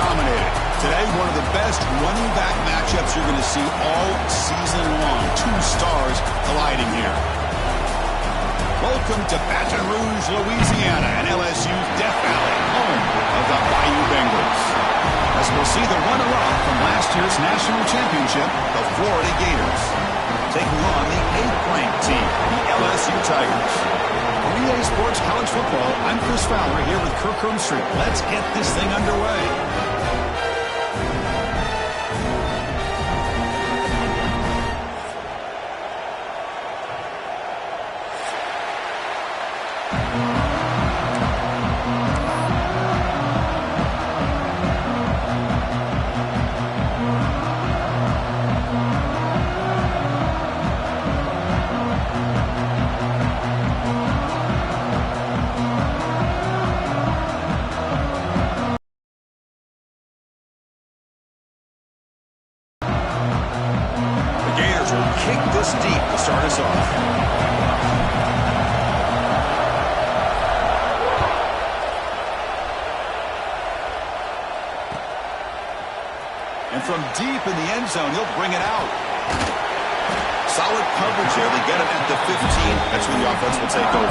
dominated. Today, one of the best running back matchups you're going to see all season long. Two stars colliding here. Welcome to Baton Rouge, Louisiana, and LSU's Death Valley, home of the Bayou Bengals. As we'll see the runner-up from last year's national championship, the Florida Gators, taking on the 8th-ranked team, the LSU Tigers. For EA Sports College Football, I'm Chris Fowler here with Kirk Street. Let's get this thing underway. Kick this deep to start us off. And from deep in the end zone, he'll bring it out. Solid coverage here. They get him at the 15. That's when the offense will take over.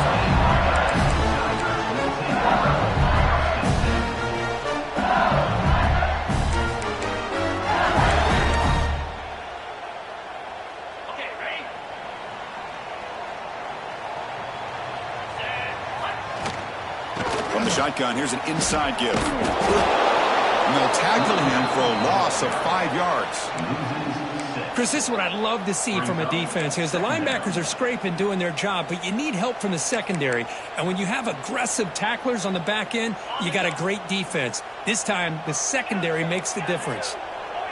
From the shotgun, here's an inside give. And they'll tackle him for a loss of 5 yards. Chris, this is what I'd love to see from a defense here. The linebackers are scraping, doing their job, but you need help from the secondary. And when you have aggressive tacklers on the back end, you got a great defense. This time, the secondary makes the difference.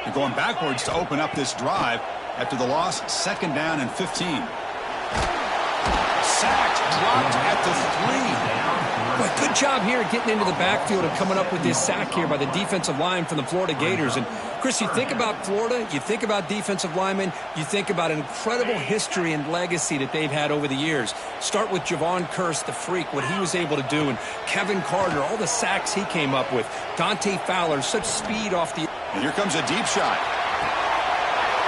And going backwards to open up this drive after the loss, 2nd down and 15. Sacked, dropped at the 3. But good job here getting into the backfield and coming up with this sack here by the defensive line from the Florida Gators. And, Chris, you think about Florida, you think about defensive linemen, you think about an incredible history and legacy that they've had over the years. Start with Javon Kearse, the freak, what he was able to do, and Kevin Carter, all the sacks he came up with. Dante Fowler, such speed off the... And here comes a deep shot.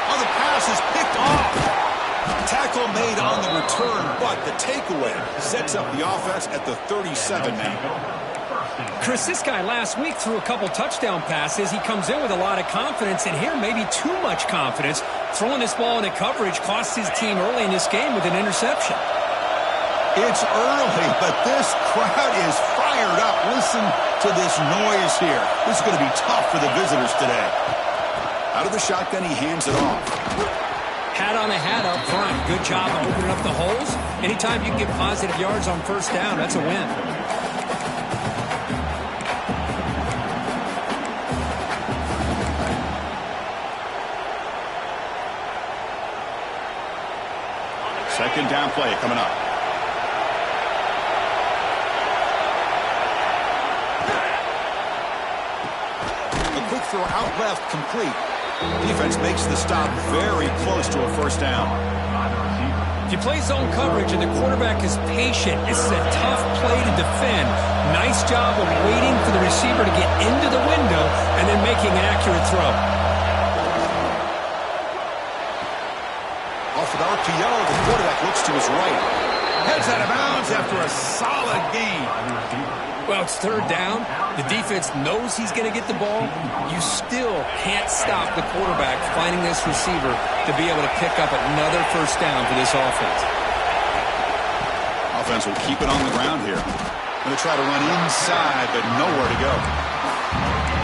Oh, the pass is picked off. Tackle made on the return, but the takeaway sets up the offense at the 37 now. Chris, this guy last week threw a couple touchdown passes. He comes in with a lot of confidence, and here maybe too much confidence. Throwing this ball into coverage cost his team early in this game with an interception. It's early, but this crowd is fired up. Listen to this noise here. This is going to be tough for the visitors today. Out of the shotgun, he hands it off. Hat on a hat up front. Good job of opening up the holes. Anytime you can get positive yards on 1st down, that's a win. Second down play coming up. A quick throw out left, complete. Defense makes the stop very close to a 1st down. If you play zone coverage and the quarterback is patient, this is a tough play to defend. Nice job of waiting for the receiver to get into the window and then making an accurate throw. Off an RPO, the quarterback looks to his right. Heads out of bounds after a solid gain. Well, it's 3rd down. The defense knows he's going to get the ball. You still can't stop the quarterback finding this receiver to be able to pick up another 1st down for this offense. Offense will keep it on the ground here. Going to try to run inside, but nowhere to go.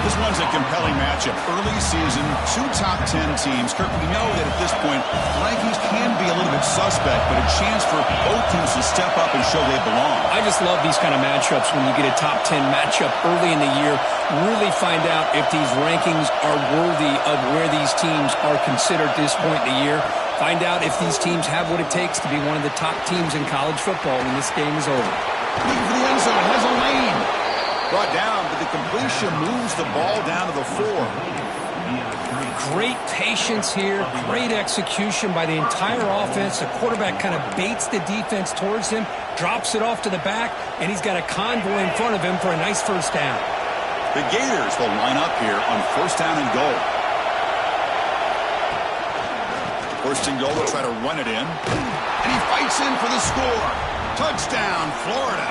This one's a compelling matchup. Early season, 2 top 10 teams. Kirk, we know that at this point, rankings can be a little bit suspect, but a chance for both teams to step up and show they belong. I just love these kind of matchups when you get a top 10 matchup early in the year. Really find out if these rankings are worthy of where these teams are considered at this point in the year. Find out if these teams have what it takes to be one of the top teams in college football when this game is over. Looking for the end zone, has a lane. Brought down, but the completion moves the ball down to the 4. Great patience here, great execution by the entire offense. The quarterback kind of baits the defense towards him, drops it off to the back, and he's got a convoy in front of him for a nice 1st down. The Gators will line up here on first down and goal. First and goal, will try to run it in. And he fights in for the score. Touchdown, Florida.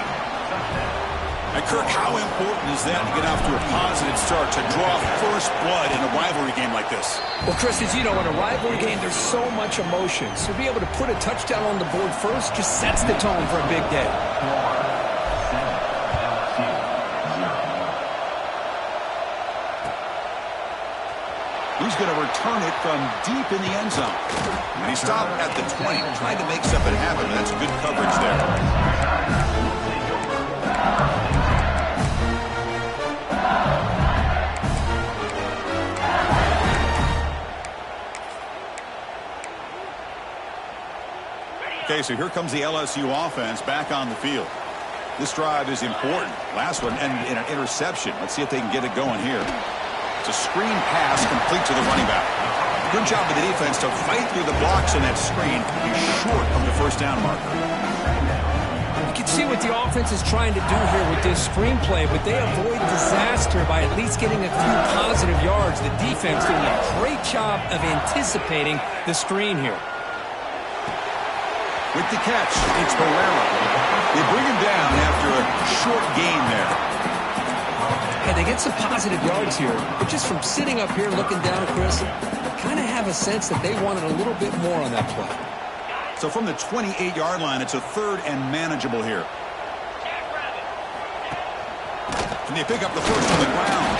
And Kirk, how important is that to get off to a positive start, to draw first blood in a rivalry game like this? Well, Chris, as you know, in a rivalry game, there's so much emotion. So to be able to put a touchdown on the board first just sets the tone for a big day. He's going to return it from deep in the end zone. And he stopped at the 20, trying to make something happen. That's good coverage there. Okay, so here comes the LSU offense back on the field. This drive is important. Last one ended in an interception. Let's see if they can get it going here. It's a screen pass complete to the running back. Good job of the defense to fight through the blocks on that screen. He's short of the first down marker. You can see what the offense is trying to do here with this screenplay, but they avoid disaster by at least getting a few positive yards. The defense doing a great job of anticipating the screen here. With the catch, it's Barrera. They bring him down after a short gain there. And they get some positive yards here. But just from sitting up here looking down, Chris, kind of have a sense that they wanted a little bit more on that play. So from the 28-yard line, it's a third and manageable here. And they pick up the first on the ground.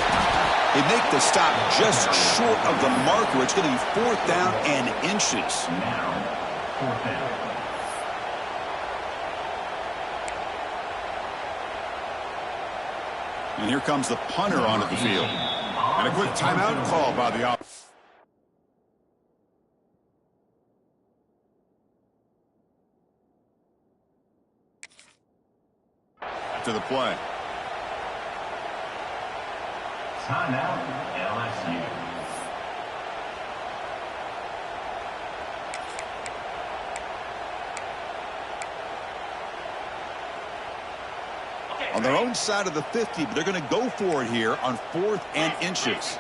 They make the stop just short of the marker. It's going to be fourth down and inches. Fourth down. And here comes the punter onto the field. And a quick timeout call by the offense. To the play. Timeout, LSU. On their own side of the 50, but they're going to go for it here on fourth and inches.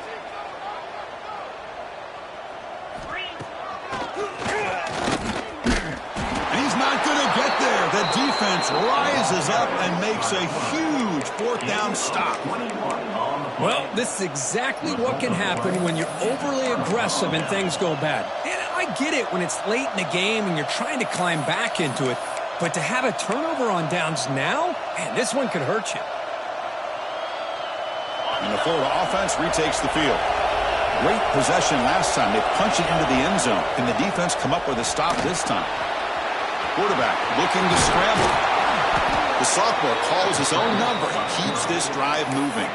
And he's not going to get there. The defense rises up and makes a huge fourth down stop. Well, this is exactly what can happen when you're overly aggressive and things go bad. And I get it when it's late in the game and you're trying to climb back into it. But to have a turnover on downs now, man, this one could hurt you. And the Florida offense retakes the field. Great possession last time. They punch it into the end zone. Can the defense come up with a stop this time? Quarterback looking to scramble. The sophomore calls his own number and keeps this drive moving.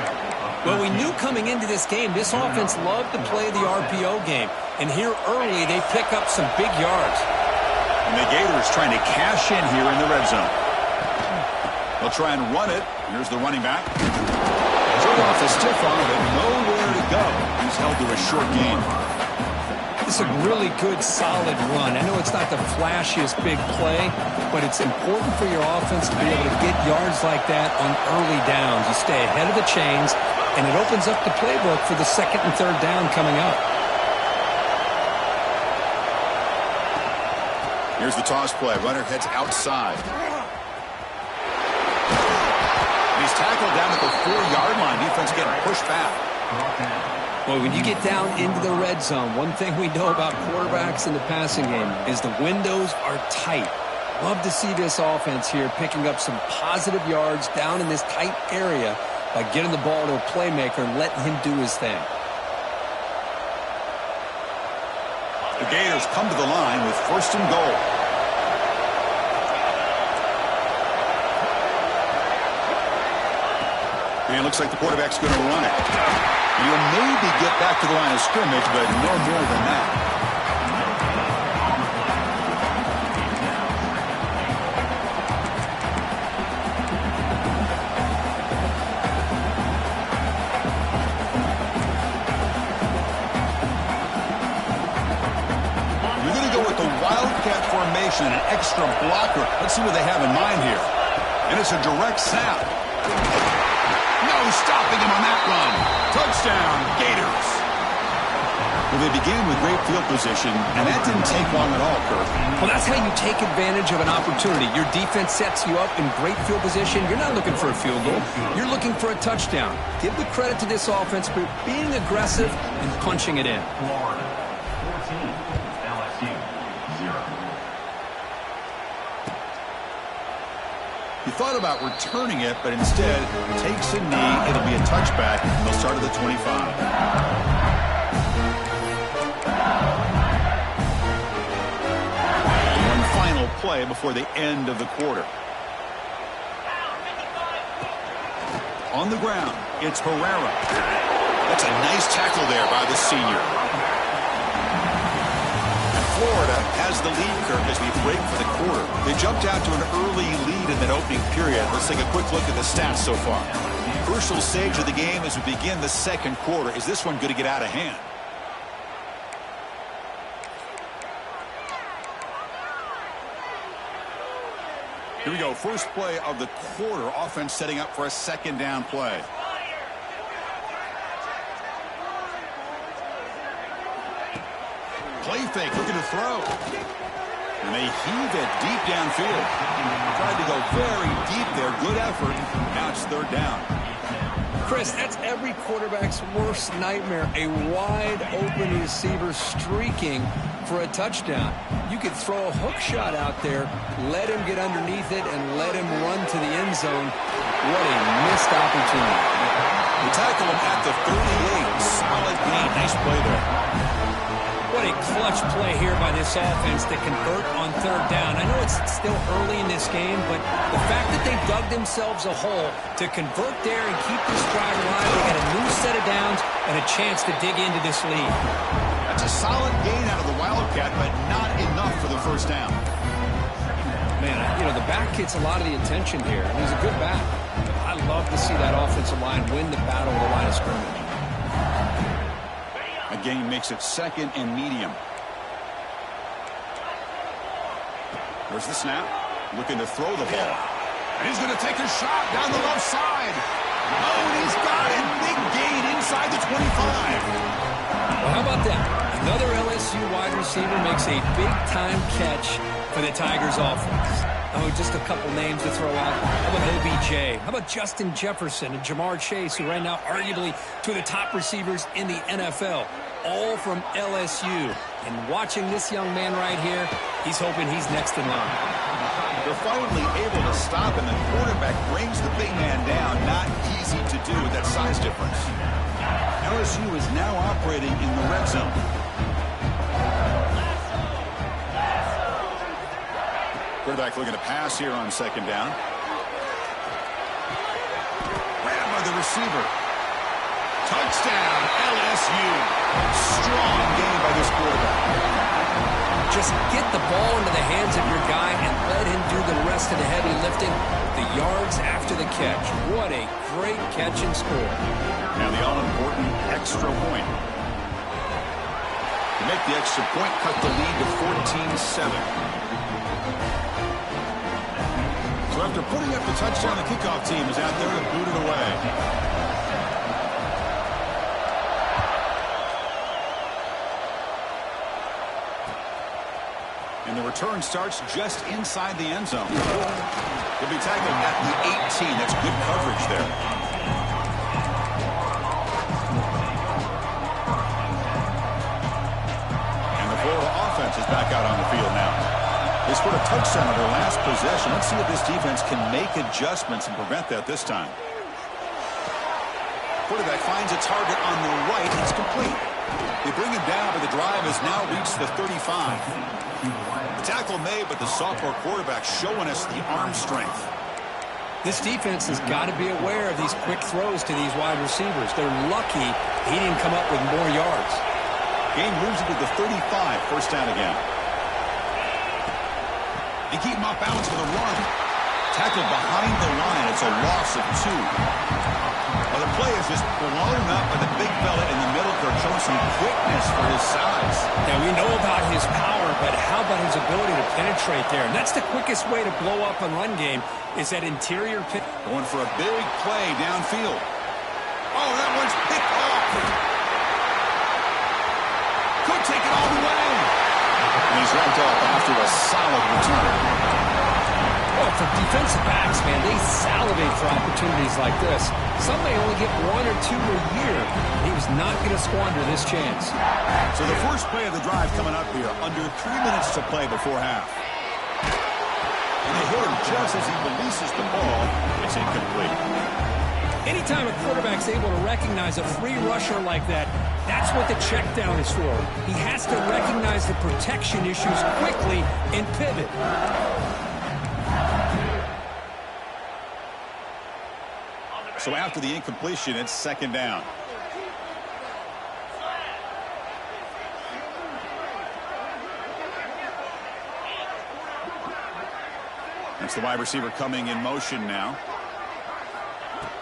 Well, we knew coming into this game, this offense loved to play the RPO game. And here early, they pick up some big yards. And the Gators trying to cash in here in the red zone. They'll try and run it. Here's the running back. Throw off the stiff arm, but nowhere to go. He's held to a short gain. It's a really good, solid run. I know it's not the flashiest big play, but it's important for your offense to be able to get yards like that on early downs. You stay ahead of the chains, and it opens up the playbook for the second and third down coming up. Here's the toss play. Runner heads outside. He's tackled down at the 4-yard line. Defense getting pushed back. Well, when you get down into the red zone, one thing we know about quarterbacks in the passing game is the windows are tight. Love to see this offense here picking up some positive yards down in this tight area by getting the ball to a playmaker and letting him do his thing. The Gators come to the line with first and goal. And it looks like the quarterback's going to run it. You'll maybe get back to the line of scrimmage, but no more than that. Formation and an extra blocker. Let's see what they have in mind here. And it's a direct snap. No, No stopping him on that run. Touchdown, Gators. Well, they began with great field position, and that didn't take long at all, Kirk. Well, that's how you take advantage of an opportunity. Your defense sets you up in great field position. You're not looking for a field goal. You're looking for a touchdown. Give the credit to this offense for being aggressive and punching it in. Florida 14, LSU 0. He thought about returning it, but instead takes a knee. It'll be a touchback, and they'll start at the 25. Play before the end of the quarter. On the ground, it's Herrera. That's a nice tackle there by the senior. And Florida has the lead, Kirk, as we break for the quarter. They jumped out to an early lead in that opening period. Let's take a quick look at the stats so far. Crucial stage of the game as we begin the second quarter. Is this one going to get out of hand? Here we go, first play of the quarter. Offense setting up for a second down play. Play fake, looking to throw. And they heave it deep downfield. Tried to go very deep there. Good effort. Now it's third down. Chris, that's every quarterback's worst nightmare. A wide-open receiver streaking for a touchdown. You could throw a hook shot out there, let him get underneath it, and let him run to the end zone. What a missed opportunity. We tackle him at the 38. Solid gain. Nice play there. What a clutch play here by this offense to convert on third down. I know it's still early in this game, but the fact that they dug themselves a hole to convert there and keep this drive alive, they got a new set of downs and a chance to dig into this lead. That's a solid gain out of the Wildcat, but not enough for the first down. Man, the back gets a lot of the attention here. And he's a good back. I love to see that offensive line win the battle of the line of scrimmage. A gain makes it second and medium. There's the snap. Looking to throw the ball. And he's going to take a shot down the left side. Oh, and he's got it. Big gain inside the 25. Well, how about that? Another LSU wide receiver makes a big-time catch for the Tigers offense. Oh, just a couple names to throw out. How about OBJ? How about Justin Jefferson and Jamar Chase, who right now arguably two of the top receivers in the NFL, all from LSU. And watching this young man right here, he's hoping he's next in line. They're finally able to stop, and the quarterback brings the big man down. Not easy to do with that size difference. LSU is now operating in the red zone. Quarterback looking to pass here on second down. Grabbed by the receiver. Touchdown, LSU. Strong game by this quarterback. Just get the ball into the hands of your guy and let him do the rest of the heavy lifting. The yards after the catch. What a great catch and score. Now the all-important extra point. To make the extra point, cut the lead to 14-7. So after putting up the touchdown, the kickoff team is out there to boot it away. And the return starts just inside the end zone. He'll be tackled at the 18. That's good coverage there. And the Florida offense is back out on the field now. They scored a touchdown on their last possession. Let's see if this defense can make adjustments and prevent that this time. Quarterback finds a target on the right. It's complete. They bring him down, but the drive has now reached the 35. The tackle made, but the sophomore quarterback showing us the arm strength. This defense has got to be aware of these quick throws to these wide receivers. They're lucky he didn't come up with more yards. Game moves it to the 35. First down again. They keep him off balance for the run. Tackled behind the line. It's a loss of 2. Well, the play is just blown up by the big fella in the middle. They're showing some quickness for his size. Now, we know about his power, but how about his ability to penetrate there? And that's the quickest way to blow up a run game is that interior pin. Going for a big play downfield. Oh, that one's picked off. Could take it all the way. And he's wrapped up after a solid return. Well, for defensive backs, man, they salivate for opportunities like this. Some may only get one or two a year. He was not going to squander this chance. So the first play of the drive coming up here. Under 3 minutes to play before half. And they hit him just as he releases the ball. It's incomplete. Anytime a quarterback's able to recognize a free rusher like that, that's what the check down is for. He has to recognize the protection issues quickly and pivot. So after the incompletion, it's second down. That's the wide receiver coming in motion now.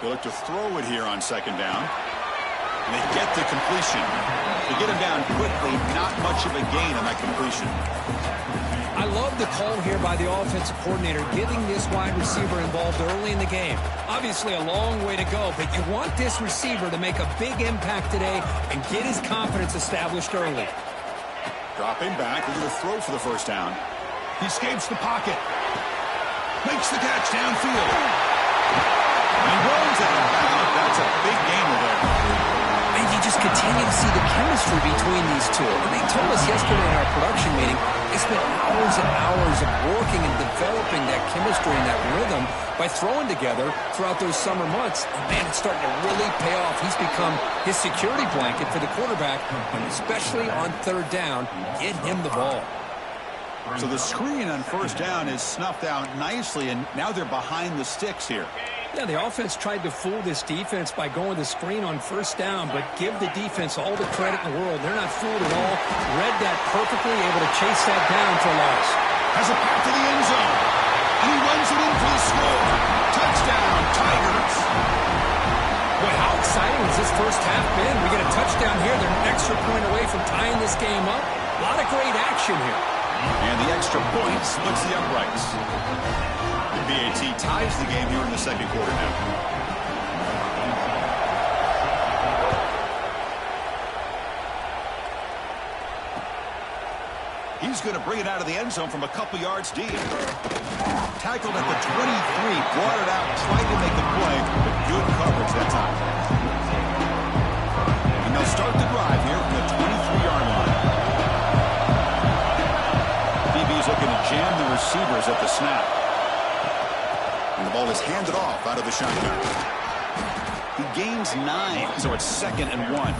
They look to throw it here on second down. And they get the completion. They get him down quickly, not much of a gain on that completion. I love the call here by the offensive coordinator, getting this wide receiver involved early in the game. Obviously a long way to go, but you want this receiver to make a big impact today and get his confidence established early. Dropping back, they're going to throw for the first down. He escapes the pocket. Makes the catch downfield. And he runs out of bounds. That's a big gainer there. And you just continue to see the chemistry between these two. And they told us yesterday in our production meeting, they spent hours and hours of working and developing that chemistry and that rhythm by throwing together throughout those summer months. And man, it's starting to really pay off. He's become his security blanket for the quarterback, and especially on third down, get him the ball. So the screen on first down is snuffed out nicely, and now they're behind the sticks here. Yeah, the offense tried to fool this defense by going the screen on first down, but give the defense all the credit in the world. They're not fooled at all. Read that perfectly, able to chase that down for a loss. Has a path to the end zone. And he runs it in for the score. Touchdown, Tigers. Boy, how exciting has this first half been? We get a touchdown here. They're an extra point away from tying this game up. A lot of great action here. And the extra point splits the uprights. The BAT ties the game here in the second quarter now. He's going to bring it out of the end zone from a couple yards deep. Tackled at the 23, brought it out, tried to make the play, but good coverage that time. And they'll start the drive here from the 23-yard line. DB's looking to jam the receivers at the snap. And the ball is handed off out of the shotgun. He gains 9, so it's 2nd and 1.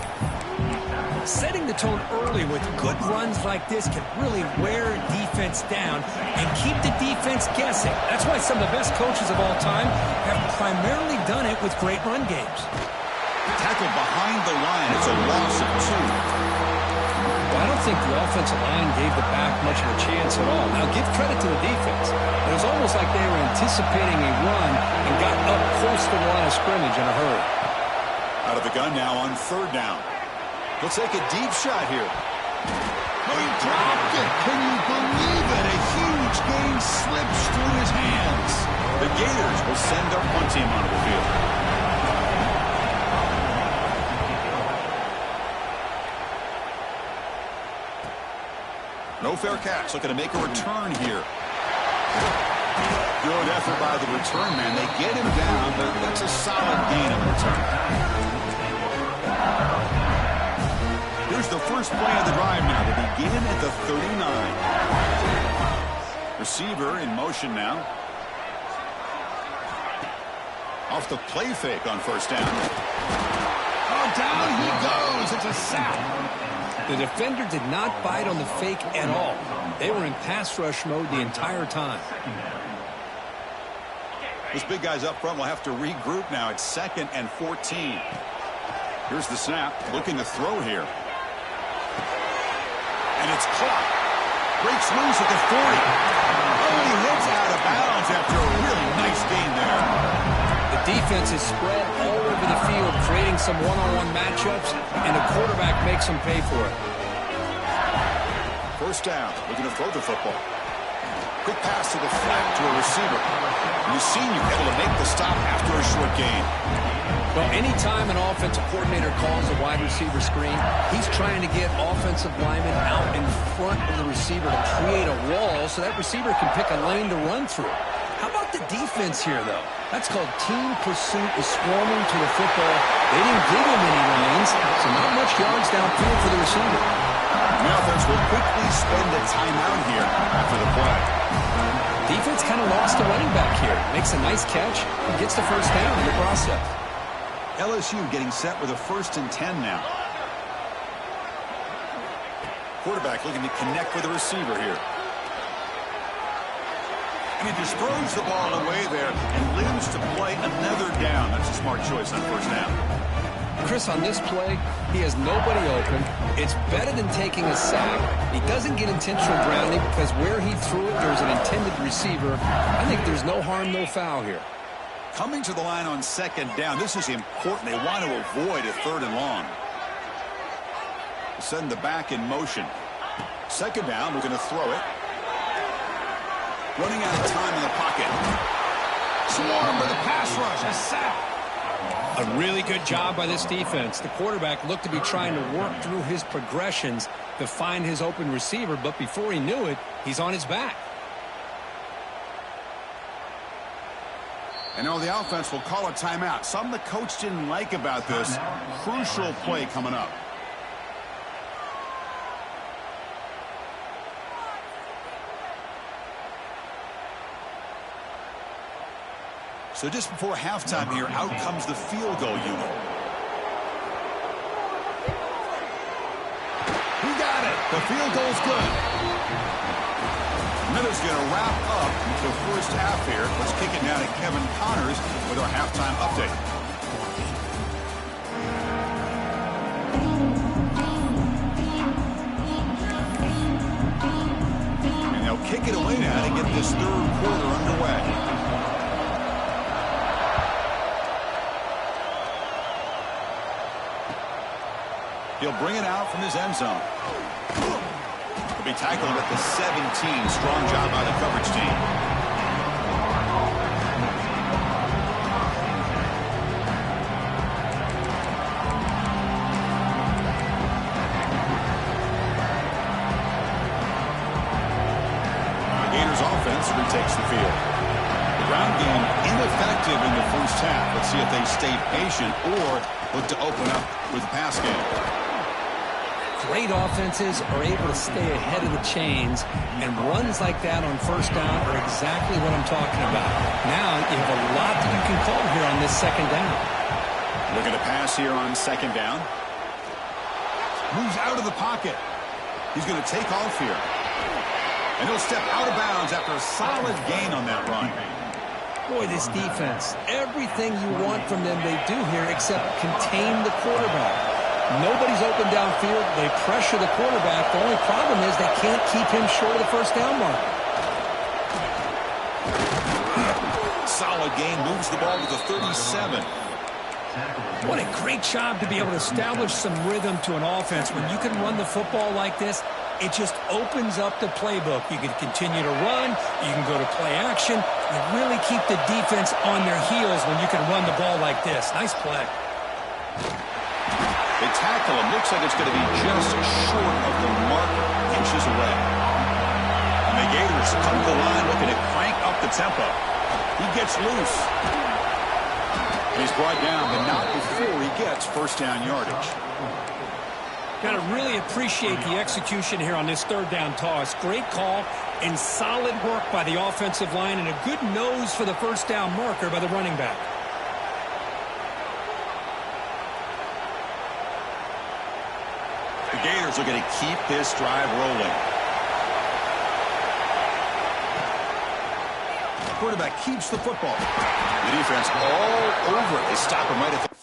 Setting the tone early with good runs like this can really wear a defense down and keep the defense guessing. That's why some of the best coaches of all time have primarily done it with great run games. Tackled behind the line. It's a loss of 2. Well, I don't think the offensive line gave the back much of a chance at all. Now, give credit to the defense. It was almost like they were anticipating a run and got up close to the line of scrimmage in a hurry. Out of the gun now on third down. He'll take a deep shot here. Oh, he dropped it. Can you believe it? A huge gain slips through his hands. The Gators will send their punt team onto the field. No fair catch. Looking to make a return here. Good effort by the return man. They get him down, but that's a solid gain on the return. Here's the first play of the drive now. They begin at the 39. Receiver in motion now. Off the play fake on first down. Oh, down he goes. It's a sack. The defender did not bite on the fake at all. They were in pass rush mode the entire time. Those big guys up front will have to regroup now. It's 2nd and 14. Here's the snap. Looking to throw here. And it's caught. Breaks loose at the 40. Oh, he hits out of bounds after a really nice gain there. The defense is spread all over the field, creating some one-on-one matchups, and the quarterback makes them pay for it. First down. Looking to throw the football. Quick pass to the flat to a receiver. And the senior able to make the stop after a short gain. Well, anytime an offensive coordinator calls a wide receiver screen, he's trying to get offensive linemen out in front of the receiver to create a wall so that receiver can pick a lane to run through. How about the defense here, though? That's called team pursuit and swarming to the football. They didn't give him any lanes, so not much yards downfield for the receiver. The offense will quickly spend a timeout here after the play. Defense kind of lost a running back here. Makes a nice catch and gets the first down in the process. LSU getting set with a 1st and 10 now. Quarterback looking to connect with the receiver here. And he just throws the ball away there and lives to play another down. That's a smart choice on 1st down. Chris, on this play, he has nobody open. It's better than taking a sack. He doesn't get intentional grounding because where he threw it, there's an intended receiver. I think there's no harm, no foul here. Coming to the line on 2nd down, this is important. They want to avoid a 3rd and long. Send the back in motion. 2nd down, we're going to throw it. Running out of time in the pocket. Swarm with the pass rush. A sack. A really good job by this defense. The quarterback looked to be trying to work through his progressions to find his open receiver, but before he knew it, he's on his back. And now the offense will call a timeout. Something the coach didn't like about this. Crucial play coming up. So just before halftime here, out comes the field goal unit. He got it. The field goal's good. Miller's going to wrap up the 1st half here. Let's kick it down to Kevin Connors with our halftime update. And they'll kick it away now to get this 3rd quarter underway. He'll bring it out from his end zone. He'll be tackled at the 17. Strong job by the coverage team. The Gators offense retakes the field. The ground game ineffective in the 1st half. Let's see if they stay patient or look to open up with the pass game. Great offenses are able to stay ahead of the chains, and runs like that on 1st down are exactly what I'm talking about. Now you have a lot that you can call here on this 2nd down. Looking to pass here on 2nd down. Moves out of the pocket. He's going to take off here. And he'll step out of bounds after a solid gain on that run. Boy, this defense, everything you want from them they do here except contain the quarterback. Nobody's open downfield. They pressure the quarterback. The only problem is they can't keep him short of the 1st down mark. Solid gain. Moves the ball to the 37. What a great job to be able to establish some rhythm to an offense. When you can run the football like this, it just opens up the playbook. You can continue to run. You can go to play action. You really keep the defense on their heels when you can run the ball like this. Nice play. They tackle him. Looks like it's going to be just short of the mark, inches away. And the Gators come to the line looking to crank up the tempo. He gets loose. And he's brought down, but not before he gets 1st down yardage. Got to really appreciate the execution here on this 3rd down toss. Great call and solid work by the offensive line and a good nose for the 1st down marker by the running back. The Gators are going to keep this drive rolling. The quarterback keeps the football. The defense all over it. They stop him right at the...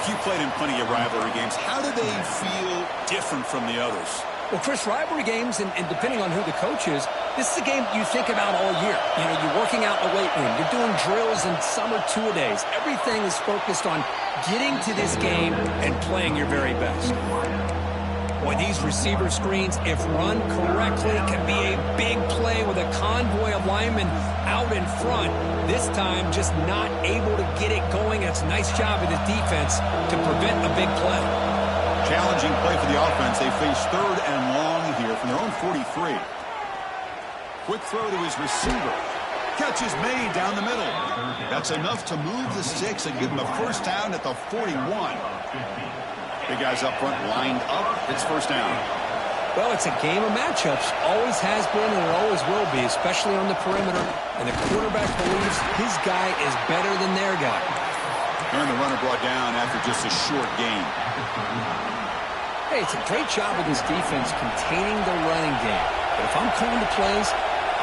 Key play played in plenty of rivalry games. How do they feel different from the others? Well, Chris, rivalry games, and depending on who the coach is, this is a game you think about all year. You know, you're working out in the weight room. You're doing drills in summer two-a-days. Everything is focused on getting to this game and playing your very best. Boy, these receiver screens, if run correctly, can be a big play with a convoy of linemen out in front. This time, just not able to get it going. It's a nice job of the defense to prevent a big play. Challenging play for the offense. They face 3rd and long here from their own 43. Quick throw to his receiver. Catch is made down the middle. That's enough to move the sticks and give him a first down at the 41. Big guys up front lined up. It's first down. Well, it's a game of matchups. Always has been and it always will be, especially on the perimeter. And the quarterback believes his guy is better than their guy. And the runner brought down after just a short gain. Hey, it's a great job of this defense containing the running game. But if I'm calling the plays,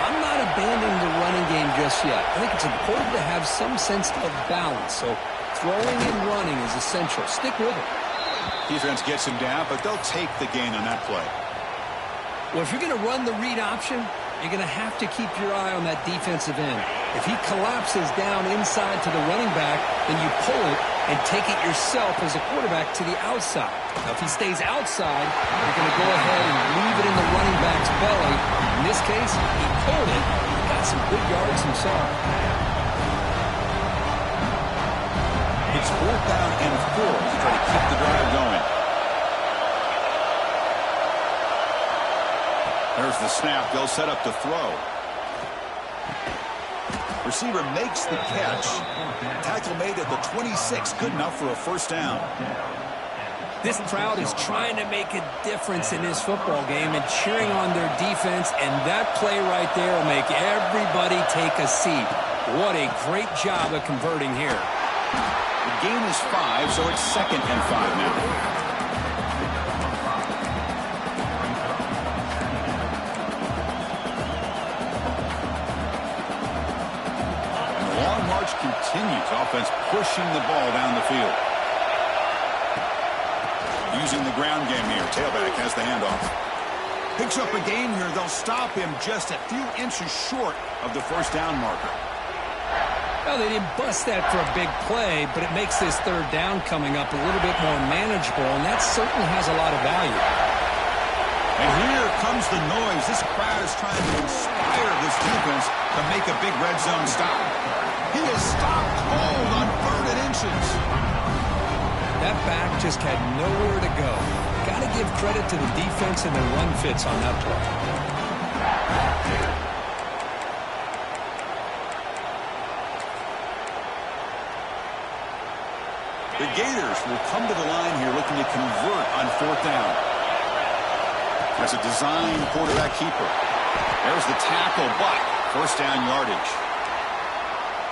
I'm not abandoning the running game just yet. I think it's important to have some sense of balance. So throwing and running is essential. Stick with it. Defense gets him down, but they'll take the gain on that play. Well, if you're going to run the read option, you're going to have to keep your eye on that defensive end. If he collapses down inside to the running back, then you pull it and take it yourself as a quarterback to the outside. Now, if he stays outside, you're going to go ahead and leave it in the running back's belly. In this case, he pulled it. He got some good yards himself. It's 4th down and 4 to try to keep the drive going. There's the snap. They'll set up to throw. Receiver makes the catch. Tackle made at the 26. Good enough for a first down. This crowd is trying to make a difference in this football game and cheering on their defense, and that play right there will make everybody take a seat. What a great job of converting here. The gain is 5, so it's 2nd and 5 now. And the long march continues. Offense pushing the ball down the field. Using the ground game here. Tailback has the handoff. Picks up a gain here. They'll stop him just a few inches short of the first down marker. Well, they didn't bust that for a big play, but it makes this 3rd down coming up a little bit more manageable, and that certainly has a lot of value. And here comes the noise. This crowd is trying to inspire this defense to make a big red zone stop. He is stopped cold on 3rd and inches. That back just had nowhere to go. Got to give credit to the defense and the run fits on that play. The Gators will come to the line here looking to convert on 4th down. That's a design quarterback keeper. There's the tackle, but first down yardage.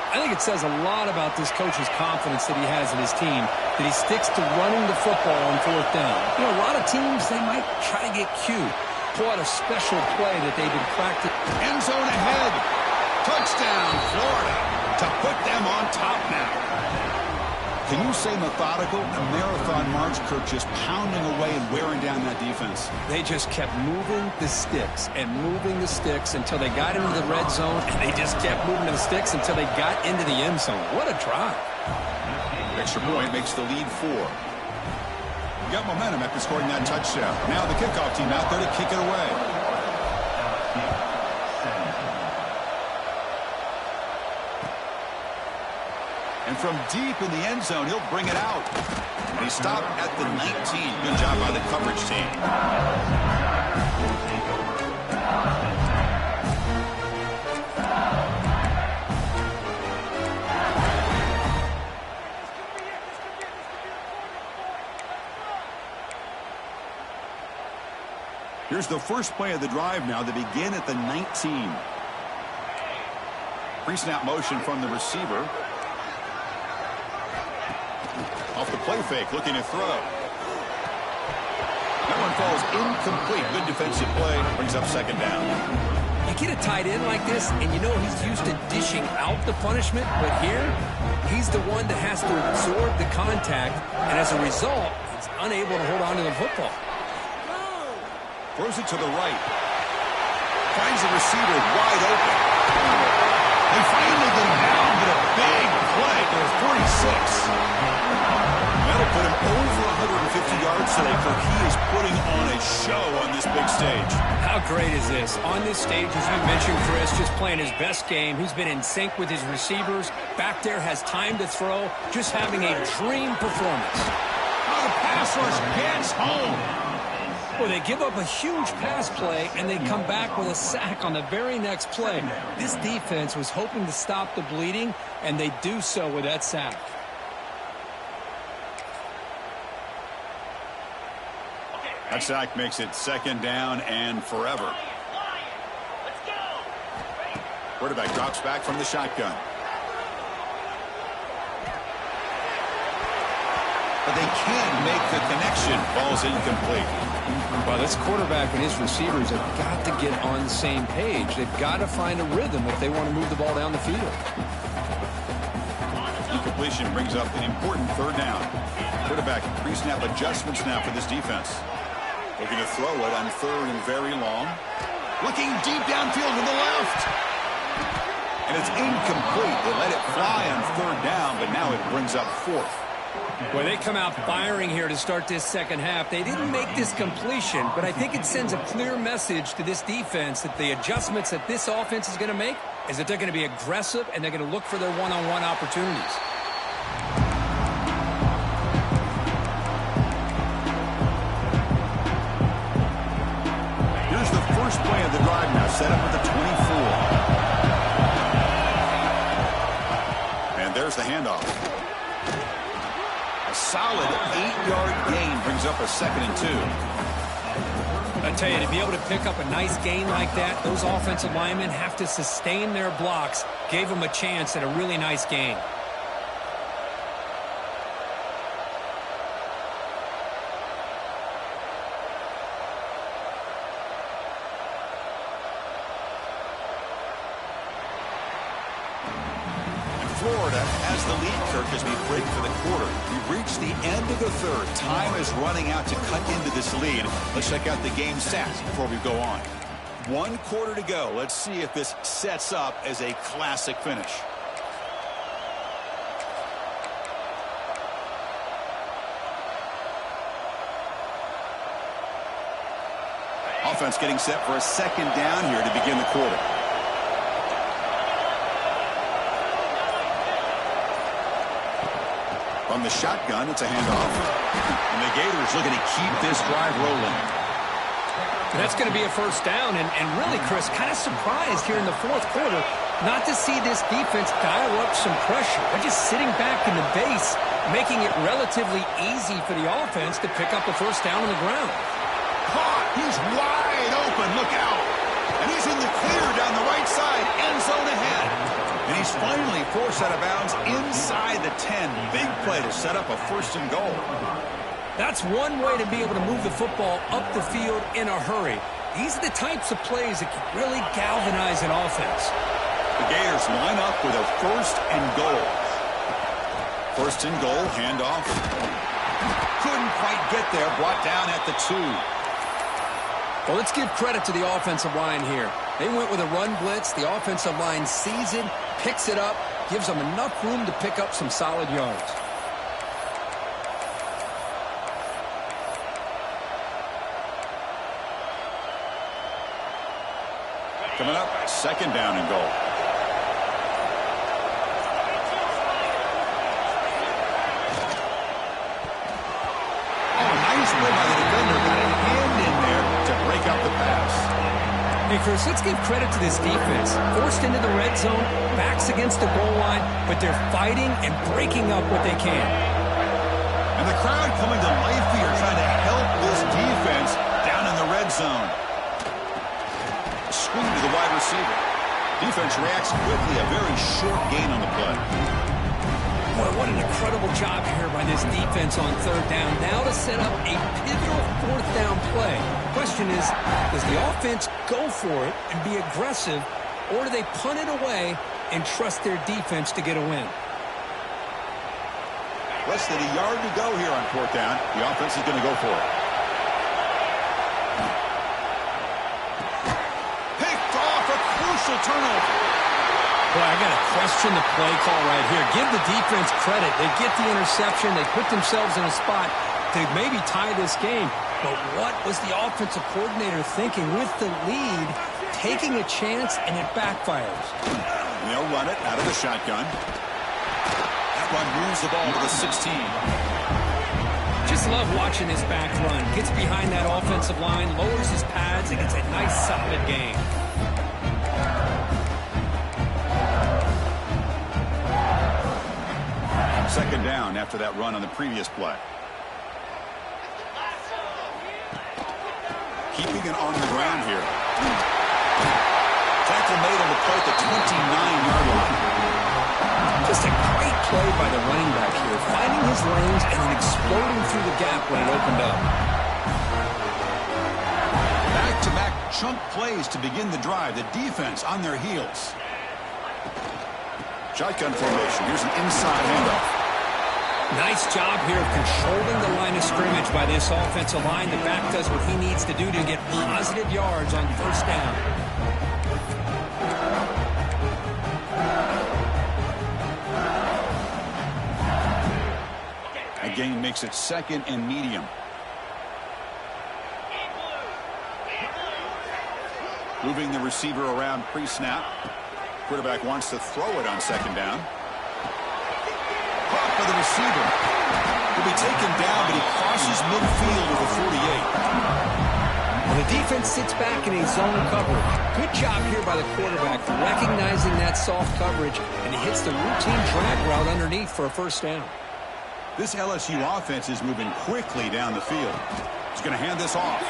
I think it says a lot about this coach's confidence that he has in his team, that he sticks to running the football on 4th down. You know, a lot of teams, they might try to get cute, pull out a special play that they've been practicing. End zone ahead. Touchdown, Florida, to put them on top now. Can you say methodical? A marathon march, Kirk, just pounding away and wearing down that defense. They just kept moving the sticks and moving the sticks until they got into the red zone, and they just kept moving the sticks until they got into the end zone. What a drive. Extra point makes the lead 4. You got momentum after scoring that touchdown. Now the kickoff team out there to kick it away. And from deep in the end zone, he'll bring it out. And he stopped at the 19. Good job by the coverage team. Here's the first play of the drive now. They begin at the 19. Pre-snap motion from the receiver. Off the play fake, looking to throw. That one falls incomplete. Good defensive play. Brings up 2nd down. You get a tight end like this, and you know he's used to dishing out the punishment, but here, he's the one that has to absorb the contact, and as a result, he's unable to hold on to the football. Throws it to the right. Finds the receiver wide open. They finally get him down, but a big play for 46. That'll put him over 150 yards today, Kirk. He is putting on a show on this big stage. How great is this? On this stage, as you mentioned, Chris, just playing his best game. He's been in sync with his receivers. Back there, has time to throw. Just having a dream performance. Oh, the pass rush gets home. Well, they give up a huge pass play, and they come back with a sack on the very next play. This defense was hoping to stop the bleeding, and they do so with that sack. That sack makes it second down and forever. Quarterback drops back from the shotgun. But they can't make the connection. Ball's incomplete. Well, this quarterback and his receivers have got to get on the same page. They've got to find a rhythm if they want to move the ball down the field. Incompletion brings up an important third down. Quarterback pre-snap adjustments now for this defense. Looking to throw it on third and very long. Looking deep downfield to the left. And it's incomplete. They let it fly on third down, but now it brings up fourth. Well, they come out firing here to start this second half. They didn't make this completion, but I think it sends a clear message to this defense that the adjustments that this offense is going to make is that they're going to be aggressive and they're going to look for their one-on-one opportunities. Here's the first play of the drive now, set up at the 24. And there's the handoff. A solid 8-yard gain brings up a 2nd and 2. I tell you, to be able to pick up a nice gain like that, those offensive linemen have to sustain their blocks. Gave them a chance at a really nice gain. Florida has the lead, Kirk, as we break for the quarter. We've reached the end of the third. Time is running out to cut into this lead. Let's check out the game stats before we go on. 1 quarter to go. Let's see if this sets up as a classic finish. Offense getting set for a second down here to begin the quarter. From the shotgun, it's a handoff. And the Gators looking to keep this drive rolling. That's going to be a first down. And really, Chris, kind of surprised here in the fourth quarter not to see this defense dial up some pressure. They're just sitting back in the base, making it relatively easy for the offense to pick up a first down on the ground. Caught. He's wide open. Look out. And he's in the clear down the right side. End zone ahead. And he's finally forced out of bounds inside the 10. Big play to set up a first and goal. That's one way to be able to move the football up the field in a hurry. These are the types of plays that can really galvanize an offense. The Gators line up with a first and goal. First and goal, handoff. Couldn't quite get there, brought down at the 2. Well, let's give credit to the offensive line here. They went with a run blitz. The offensive line sees it, picks it up, gives them enough room to pick up some solid yards. Coming up, second down and goal. Oh, nice play by the defender. Got a hand in there to break up the pass. Hey, Chris, let's give credit to this defense. Forced into the red zone, backs against the goal line, but they're fighting and breaking up what they can. And the crowd coming to life here, trying to help this defense down in the red zone. Screen to the wide receiver. Defense reacts quickly, a very short gain on the play. Boy, what an incredible job here by this defense on third down. Now to set up a pivotal fourth down play. Question is, does the offense go for it and be aggressive, or do they punt it away and trust their defense to get a win? Less than a yard to go here on fourth down. The offense is going to go for it. Picked off, a crucial turnover. Boy, I got to question the play call right here. Give the defense credit. They get the interception. They put themselves in a spot to maybe tie this game. But what was the offensive coordinator thinking with the lead, taking a chance, and it backfires? They'll run it out of the shotgun. That run moves the ball to the 16. Just love watching this back run. Gets behind that offensive line, lowers his pads, and gets a nice solid gain. Second down after that run on the previous play. Keeping it on the ground here. Tackle made on the play at the 29-yard line. Just a great play by the running back here, finding his lanes and then exploding through the gap when it opened up. Back-to-back chunk plays to begin the drive. The defense on their heels. Shotgun formation. Here's an inside handoff. Nice job here of controlling the line of scrimmage by this offensive line. The back does what he needs to do to get positive yards on first down. That gain makes it second and medium. Moving the receiver around pre-snap. Quarterback wants to throw it on second down. Caught by the receiver. He'll be taken down, but he crosses midfield to the 48. Well, the defense sits back in a zone coverage. Good job here by the quarterback, recognizing that soft coverage, and he hits the routine drag route underneath for a first down. This LSU offense is moving quickly down the field. He's going to hand this off.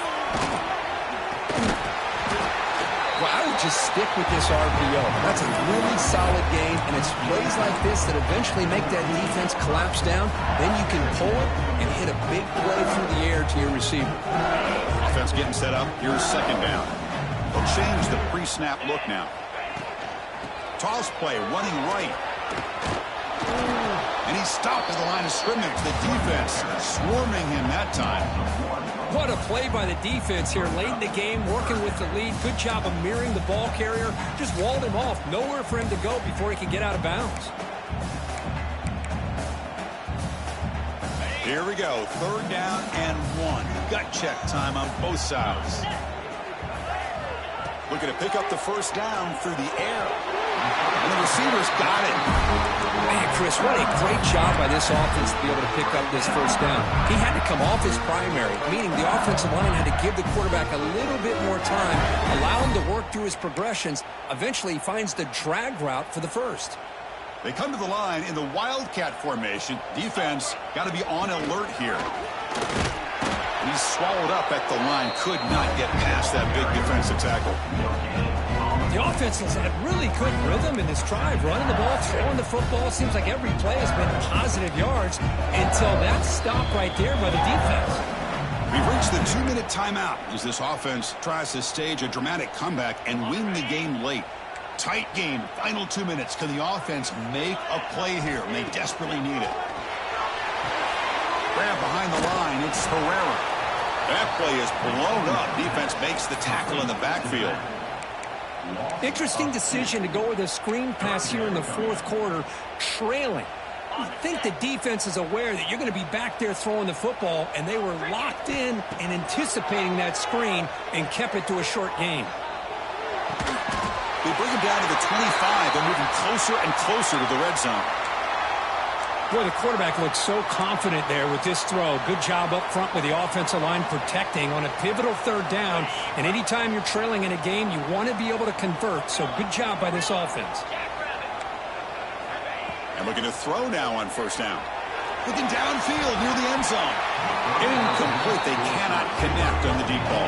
Well, I would just stick with this RPO. That's a really solid game, and it's plays like this that eventually make that defense collapse down. Then you can pull it and hit a big play through the air to your receiver. Offense getting set up. Here's second down. They'll change the pre-snap look now. Toss play, running right. And he's stopped at the line of scrimmage. The defense swarming him that time. What a play by the defense here late in the game, working with the lead. Good job of mirroring the ball carrier. Just walled him off. Nowhere for him to go before he could get out of bounds. Here we go. Third down and 1. Gut check time on both sides. Looking to pick up the first down through the air. And the receiver's got it. Man, Chris, what a great job by this offense to be able to pick up this first down. He had to come off his primary, meaning the offensive line had to give the quarterback a little bit more time, allow him to work through his progressions. Eventually, he finds the drag route for the first. They come to the line in the Wildcat formation. Defense got to be on alert here. He's swallowed up at the line. Could not get past that big defensive tackle. The offense has had really good rhythm in this drive. Running the ball, throwing the football. Seems like every play has been positive yards until that stop right there by the defense. We've reached the 2-minute timeout as this offense tries to stage a dramatic comeback and win the game late. Tight game, final 2 minutes. Can the offense make a play here? And they desperately need it. Grab behind the line, it's Herrera. That play is blown up. Defense makes the tackle in the backfield. Interesting decision to go with a screen pass here in the fourth quarter, trailing. I think the defense is aware that you're going to be back there throwing the football, and they were locked in and anticipating that screen and kept it to a short game. They bring him down to the 25. They're moving closer and closer to the red zone. Boy, the quarterback looks so confident there with this throw. Good job up front with the offensive line protecting on a pivotal third down. And anytime you're trailing in a game, you want to be able to convert. So good job by this offense. And looking to throw now on first down. Looking downfield near the end zone. Incomplete. They cannot connect on the deep ball.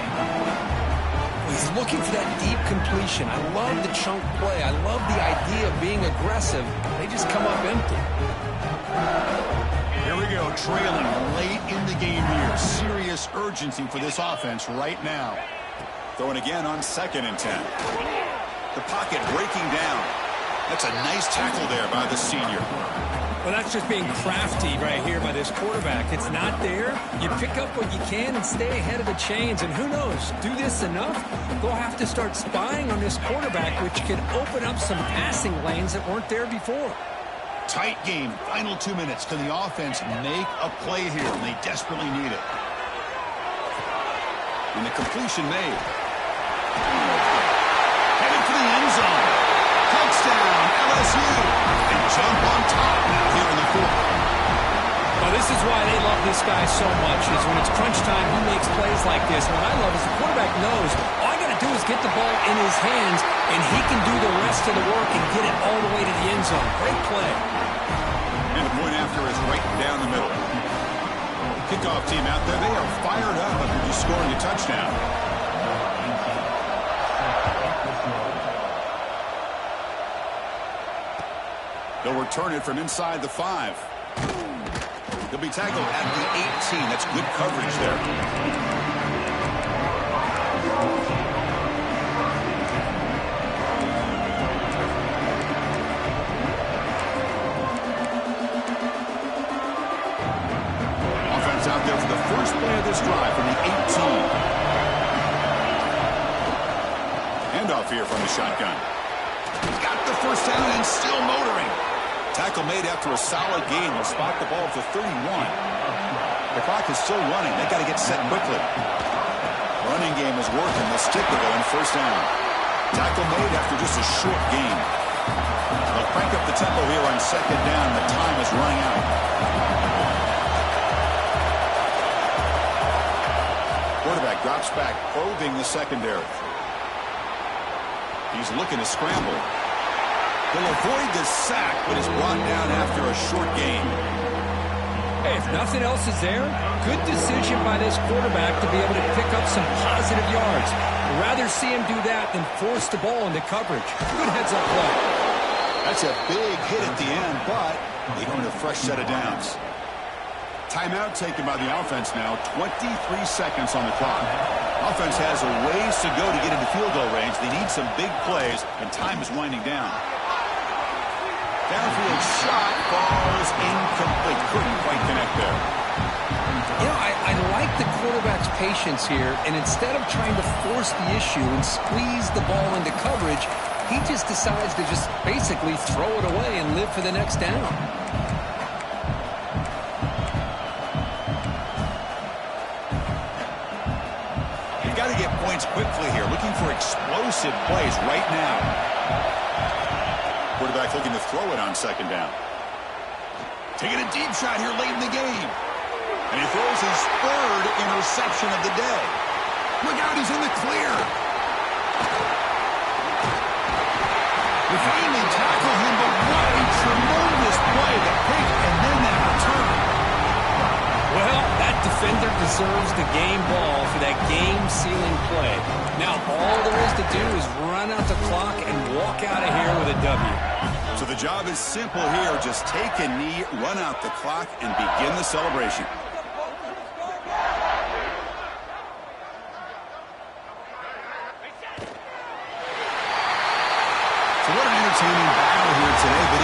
He's looking for that deep completion. I love the chunk play. I love the idea of being aggressive. They just come up empty. Here we go, trailing late in the game here. Serious urgency for this offense right now. Throwing again on 2nd and 10. The pocket breaking down. That's a nice tackle there by the senior. Well, that's just being crafty right here by this quarterback. It's not there. You pick up what you can and stay ahead of the chains. And who knows, do this enough, they'll have to start spying on this quarterback, which can open up some passing lanes that weren't there before. Tight game, final 2 minutes. Can the offense make a play here? And they desperately need it. And the completion made. Headed for the end zone. Touchdown, LSU. They jump on top now here in the 4th. Well, this is why they love this guy so much, is when it's crunch time, he makes plays like this. What I love is the quarterback knows all I got to do is get the ball in his hands, and he can do the rest of the work and get it all the way to the end zone. Great play. And the point after is right down the middle. Kickoff team out there, they are fired up after just scoring a touchdown. They'll return it from inside the 5. They'll be tackled at the 18. That's good coverage there. Offense out there for the first play of this drive from the 18. Handoff here from the shotgun. He's got the first down and still motoring. Tackle made after a solid gain. They'll spot the ball for 31. The clock is still running. They got to get set quickly. Running game is working. They'll stick with it on first down. Tackle made after just a short gain. They'll crank up the tempo here on 2nd down. The time is running out. Quarterback drops back, probing the secondary. He's looking to scramble. He'll avoid the sack, but is brought down after a short gain. Hey, if nothing else is there, good decision by this quarterback to be able to pick up some positive yards. I'd rather see him do that than force the ball into coverage. Good heads-up play. That's a big hit at the end, but they earn a fresh set of downs. Timeout taken by the offense now. 23 seconds on the clock. Offense has a ways to go to get into field goal range. They need some big plays, and time is winding down. Downfield shot falls incomplete. Couldn't quite connect there. You know, I like the quarterback's patience here, and instead of trying to force the issue and squeeze the ball into coverage, he just decides to just basically throw it away and live for the next down. You've got to get points quickly here. Looking for explosive plays right now. Quarterback looking to throw it on 2nd down. Taking a deep shot here late in the game. And he throws his 3rd interception of the day. Look out, he's in the clear. They finally tackle him, but what a tremendous play. The pick and then that return. Well, that defender deserves the game ball for that game-sealing play. Now, all there is to do is run out the clock and walk out of here with a W. So the job is simple here. Just take a knee, run out the clock, and begin the celebration. So what an entertaining battle here today, but